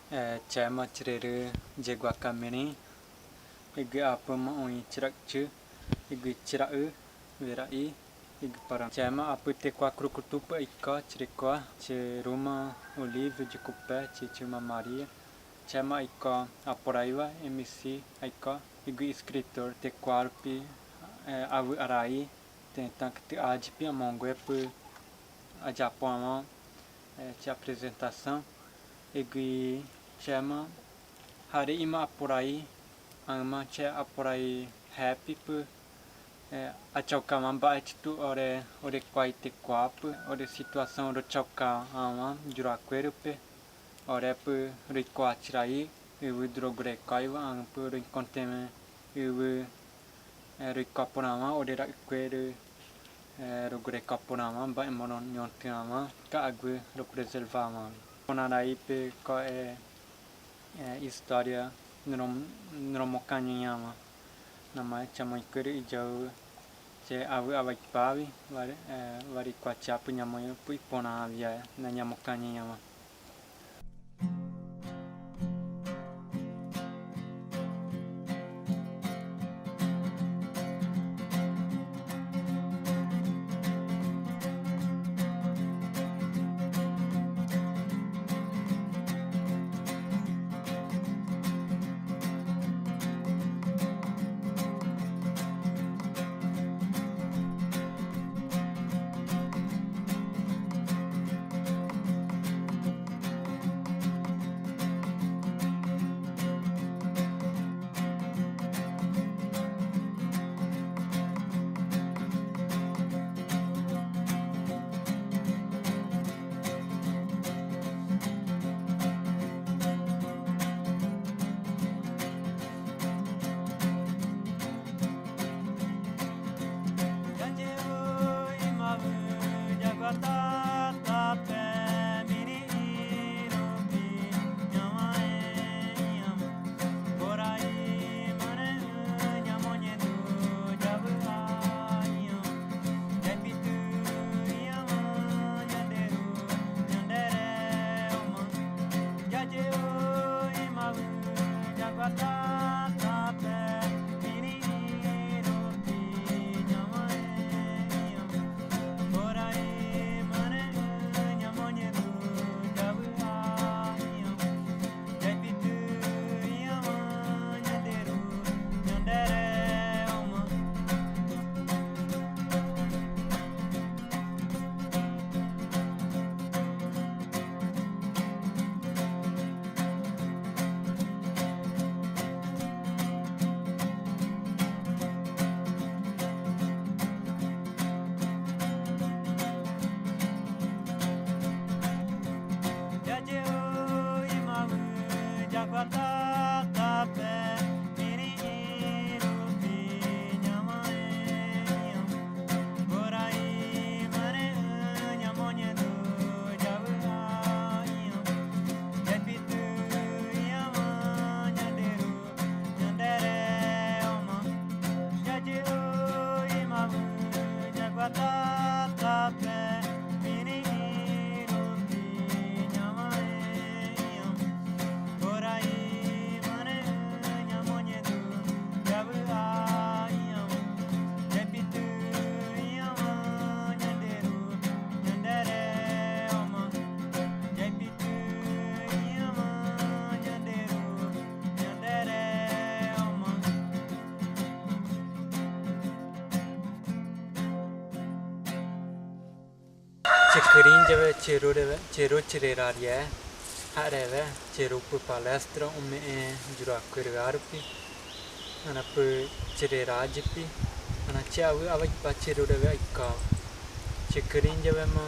Chama tireru jeguacamirim, ig apama oi tirakchu, ig tirau, virai, ig param. Chama apute qua crucutupa ika tirikwa, tiruma olive de cupé, titima Maria. Chama ika aporaiva, MC, ika, ig escritor te quarpi, avu arai, tentam que te adpi a monguepo, a japama, te apresentação. Ig chama hari ima apurai ama che apurai happy pu achauka mamba tu ore quai te quap ore situação ro chauka ama juraqueiro pe ore pu ri quatrai eu drogre kaiva am pu ri conteme eu ri kaporama ore ra queiro ro gre kaporama ba monon nyontiama ka agu ro preservama Ponarai pe ko história nromokaniyama nama chamai kuri jau che avu avaipavi vari kwachapu nyamoyo pui pona avia na nyamokaniyama Cekerin jave ceru cereraria areve ceru pu palestra ume jura kurgarpi ana pu cererajipi ana chavu avai pa ceru deve ikka cekerin jave ma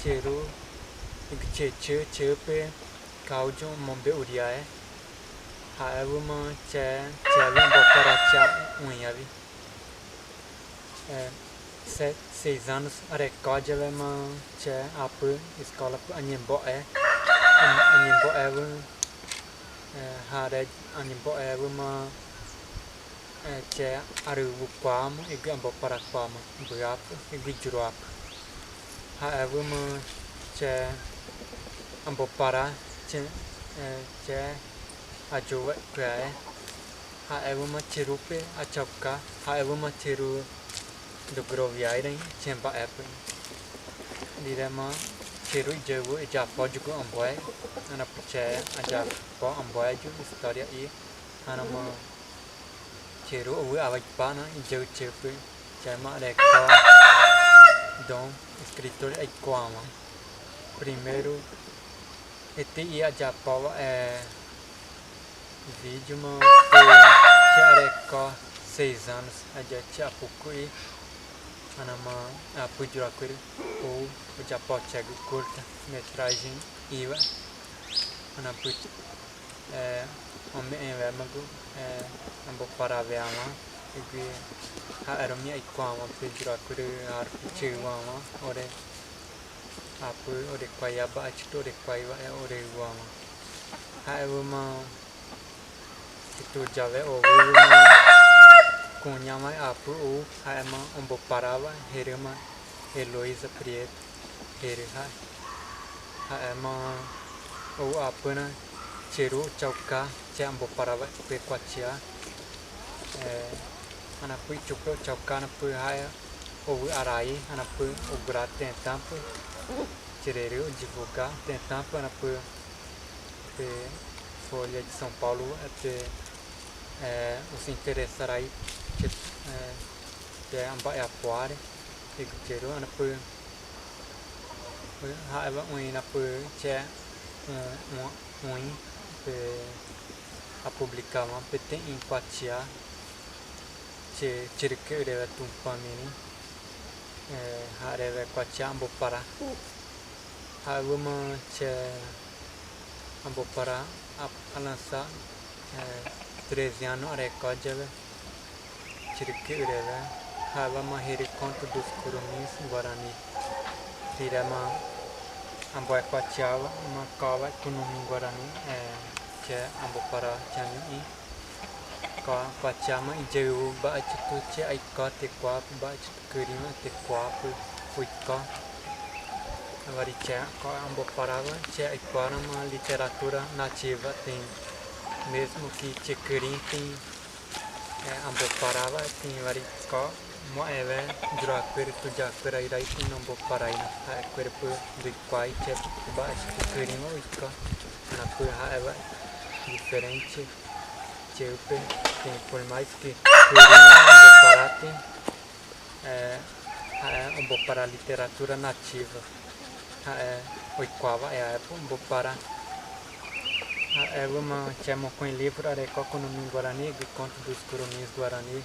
ceru chepe kaujo mombe uriae haevu ma chavi boparacha unyavi 6 anos recorde ma c'è apu escola anyembo hare anyembo ma c'è aru quam e gambo para quam buap e giruap ha ma c'è ambo para c'è che ajowa kwae ha evuma chirupe achapka ha evuma chiru do groviairem chempa apple direma chiru jewu ja pojugo amboy ana puche aja po amboy ju história e anama chiru o avapana jewu chepe chama reco dom escritor Aikwama primeiro ete ia japava vídeo mas que 6 anos a gente apocou anama apujurakuri ou o japão chega curta metragem iwa anaput homem mago ambo para ver ama e era minha Aikwama apujurakuri arpuchewama ore apu ore kwaiaba achito ore kwaiwa ore wama haewama itu jave ovuma kunyama apu o haema ombo parava herema Heloísa Prieto herha haema o apuna cheru chauka chambo parava pequatia anapu chukro chauka napu haya o arai anapu o grate tampo Tirereu divulgar, tentar para Folha de São Paulo até se interessar aí que Ambaiapuara e que tirou na por raiva na por che a publicar uma PT empatia che cirque deve tumpamini deve quatia ambo para alguma che ambo para a lançar 13 anos a recorde cirque deve alguma reconto dos curumis guarani tirama ambo quatia uma cova curumim guarani che ambo para chami có quachama jeu ba chitu che ai có te qua ba chitu curima te qua puico agora có ambo parava che ai qua uma literatura nativa tem mesmo que che curim tem ambo parava tem vari có moeve dura per tu já per ai rai tem ambo paraina per do quai che ba chitu curima puico na por raiva diferente Cheupe, por mais que um pouco para a literatura nativa, Oiquava é a época um pouco para uma chama com livro a economia guarani de conto dos curumins guarani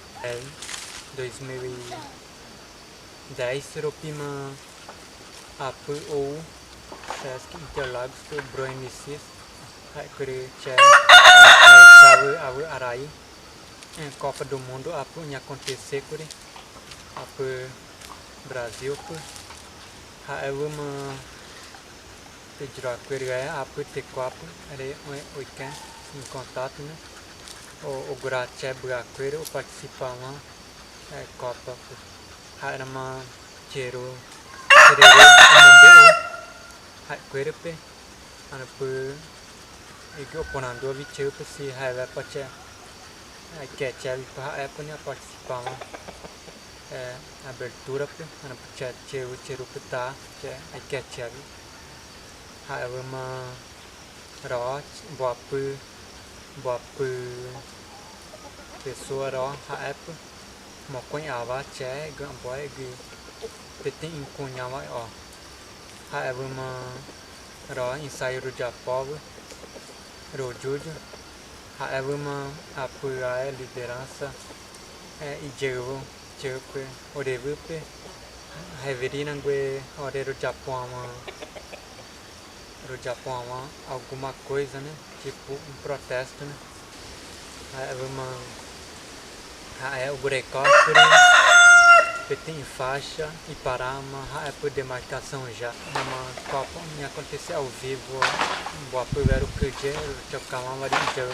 2010 Ropima apu ou Sesc Interlagos do Broenicis Awe Arai Copa do Mundo apu acontecer por apu Brasil por uma pedra queria apu te quapo are oiken em contato né o gratia buraqueiro participar uma Copa era uma cheiro querepe apu e que o ponando vitiu para se raiva para che que chave para época participar abertura para che cheiro para che que chave raiva uma ro boa pessoa ro época uma cunhava che gamboy que tem cunhava ó raiva uma ro ensaio do Japão Rojujo, uma apoiar a liderança e jevo, jepe, orevupe, reverina gue, orero Japão, alguma coisa, né? Tipo protesto, né? O greco, tem faixa e parar uma por demarcação já uma copa me aconteceu ao vivo boa primeiro que eu calma varijão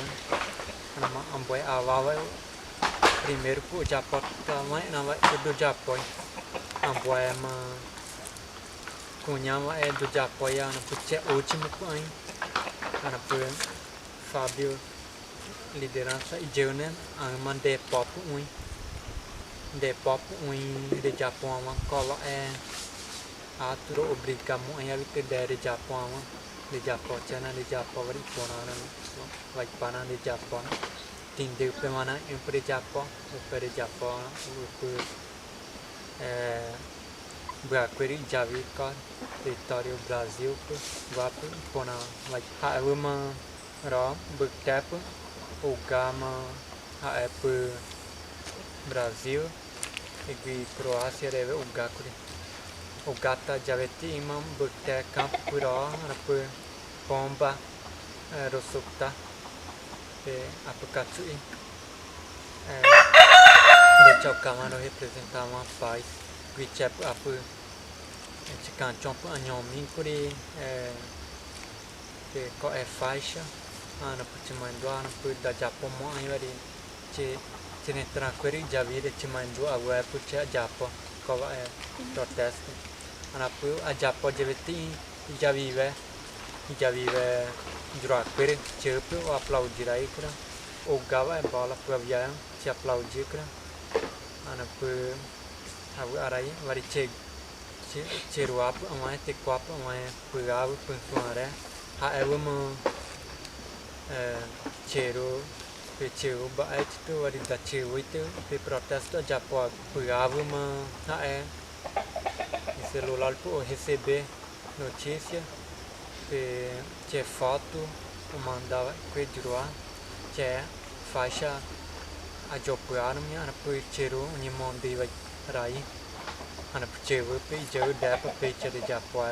uma amboy avava primeiro pro Japão também não vai do Japão amboy uma cunhama é do Japão no puche último pai Anapu Fábio liderança e Jeunen aman de pop de Japão uma cola aturo obrigamo em habite de Japão de Japão chana de Japão vari ponana vai pana de Japão tinde pemana em Japão o Japão Braqueri Javi con território Brasil vap pona vai uma ro bực tép o gama a Brasil e Croácia deve o gakuri o gata javeti imam bực tép campo pro pomba rosukta apukatsui de chocamano representar uma paz Guichep apu chican chompo anhomin kuri ko faixa ana putimando ana pu da Japão mo anvari che netra queri javire chimando agora pucha Japão ko protesto ana pu a Japão javeti já vive jura queri chepe o aplaudir aí kra o gava bola pu avião se aplaudir kra ana pu arai vari cheruap amai te quap amai pugava puntuare a uma cheiro cheiro ba tu vari da cheiro te protesto Japão pugava uma celular por receber notícia che foto mandava que dirua che faixa a jopuar minha ana pu cheiro ni mondi vai rai ana pu cheiro pe jau da pe che de Japão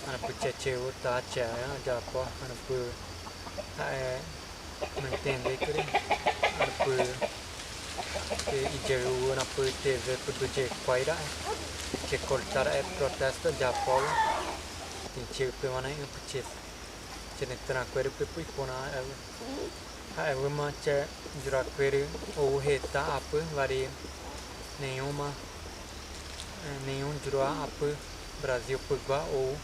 ana pu cheiro ta che Japão ana pu não entende que ana pu jau ana pu teve pu che quaira che cortar protesto Japão tem cheiro pe mana pu che ne tranquilo pe pu pona uma che juraqueiro ou reta ap vari nenhum jura ap Brasil pugua ou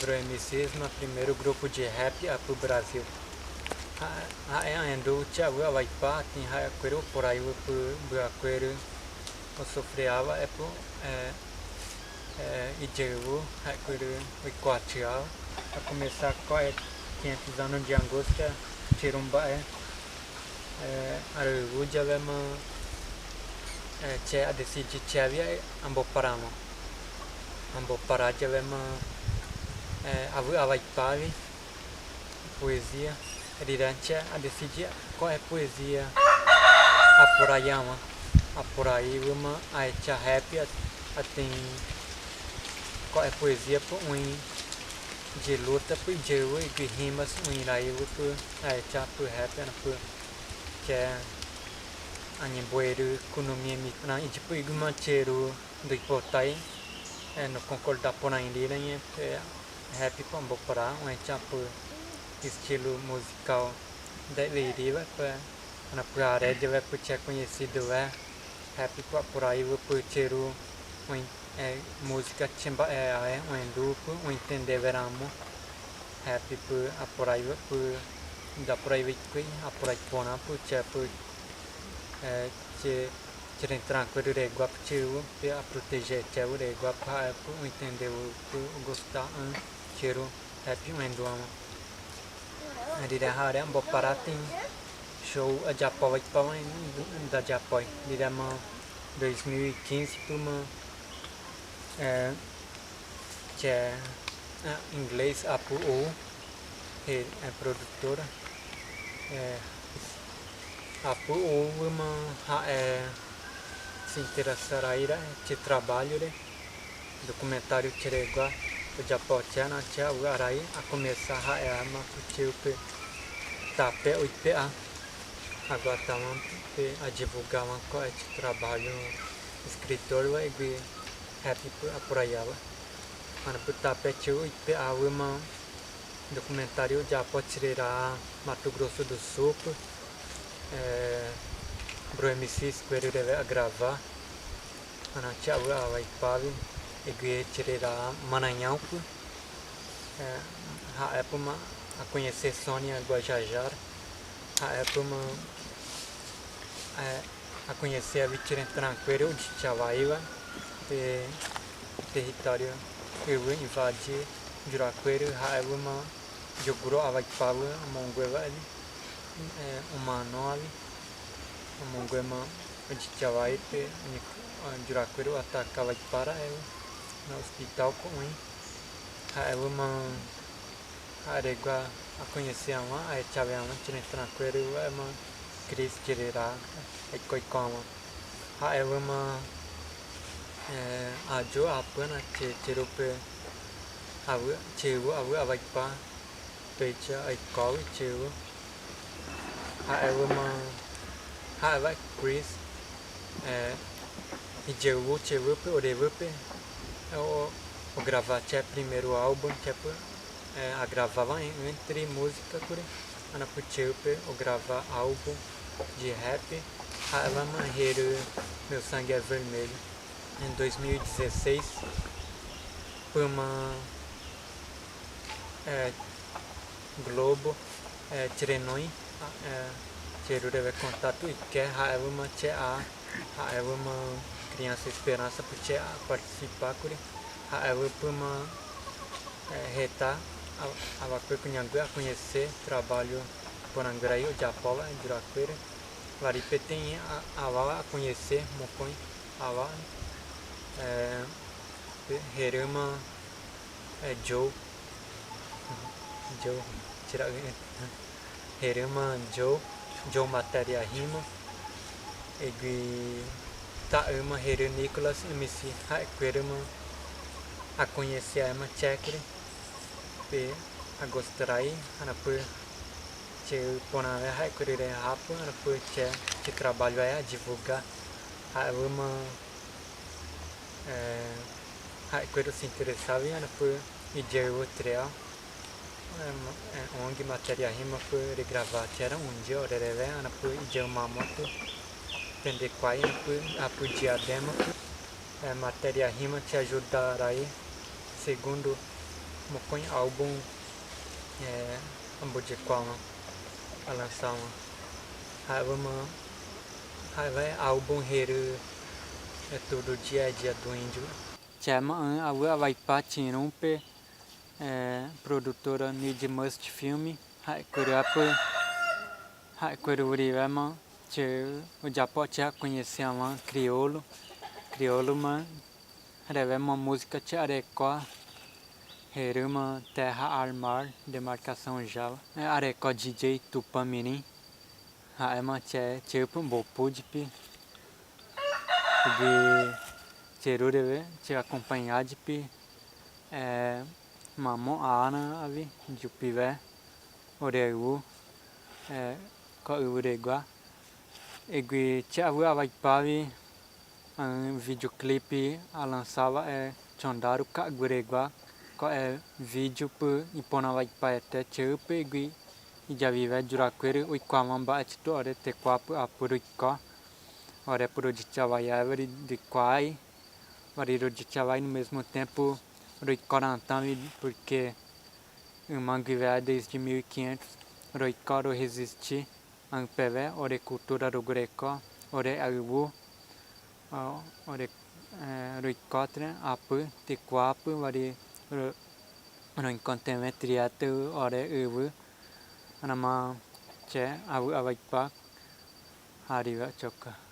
Bro MCs no primeiro grupo de rap ap Brasil ando chava vai pa tem raqueiro por aí o braqueiro o sofreava e jevo raqueiro o quatro a começar com 500 anos de angústia tirumba aru javema che a decidi chavia ambo para javema avu avai pavi poesia rirancha a decidi qual é poesia apurayama apurayama a cha happy tem qual é poesia por de luta por jeru e que rimas raivo por cha por happy por que ani boeru economia na tipo iguma cheiro do hipotai no concordar por ainda né happy com para cha por estilo musical deveria para na praia deve por ser conhecido happy por aí por cheiro música chimba duplo entender veramo happy por aí por da por aí que por aí pona por che por che tranquilo de guap cheiro para proteger cheiro de guap por entender o gostar cheiro happy enduama di dah ada mbok parating show a Japão vai para da Japão di dah 2015 puma che inglês apu o é produtora apu o uma se interessará ira che trabalho de documentário chegou o Japão chana cha o arai a começar a uma puchupe tape o IPA agora estamos a divulgar uma coisa de trabalho escritor vai happy por aí ana tape chu IPA uma documentário Japão tirará Mato Grosso do Sul Bro MC Square deve gravar ana cha vai pave e tirará Maranhão a Epuma a conhecer Sônia Guajajara, a Epuma a conhecer a Vitirem Tranqueiro de Chavaíba, território eu invadi Juraqueiro, a Epuma jogou a Vaipalu, a Mongueva ali, uma nove, a Monguema de Chavaípe, Juraqueiro atacava para ela no hospital com ele. A Epuma Aregua a conhecer a mãe, a Chaveama, Tiren Tranqueiro, é uma crise tirará, é coicoma. A Epuma a Jo a Pana, Cherupe, a Cheru, a Vaipa, Pecha, a Cow, Cheru. A Epuma a Vai Chris, e Jeru, Cherupe, o Revupe, o gravar primeiro álbum, a gravava entre música por ana puchepe o gravar álbum de rap a lama meu sangue é vermelho em 2016 por uma Globo Tirenoi Tiru deve contato e quer a uma criança esperança por participar por a uma reta a Kunyangue a conhecer trabalho por Angraí, o Japova, em Juraqueira. Varipe tem a conhecer Mocoi, a Herema, Joe, Herema Joe Matéria Rima, e Taama Here Nicolas MC, a conhecer a Emma Chekre. A gostaria anapu che ponave hai curire rapo anapu che trabalho é a divulgar a uma hai coisa se interessava anapu e de outro ONG matéria rima por regravar era dia oreve anapu e de uma moto tende quai anapu diadema matéria rima te ajudará aí segundo Mocoi álbum Ambujiquama a lançar vai álbum Heru é todo dia a dia do índio chama a vai patinumpe produtora Need Must Film hai curapa hai cururivama che o Japão já conhecia uma crioulo man revema música chareco Heruma Terra Armar, demarcação Java. Areco DJ Tupamirim. Haema Chepum Bopudipi. De Cherureve, te acompanhar de pi. Mamon Ana Avi, Jupivé. Oregu. Coiuregua. Egui Chavu Avaipavi. Videoclipe a lançava Chondaru Kaguregua. Vídeo por Ipona vai para até chupe e já vive Juraqueiro o Iquamamba atito ore te quapo a purico ore por de Chavaiavari de quai varido de Chavai no mesmo tempo Roicorantami porque o manguivé desde 1500 Roicoro resistir Ampeve ore cultura do greco ore agu ore Roicotre apu te quapo vari no incontemmet triatu ore uvu anama che avaipa hariva choka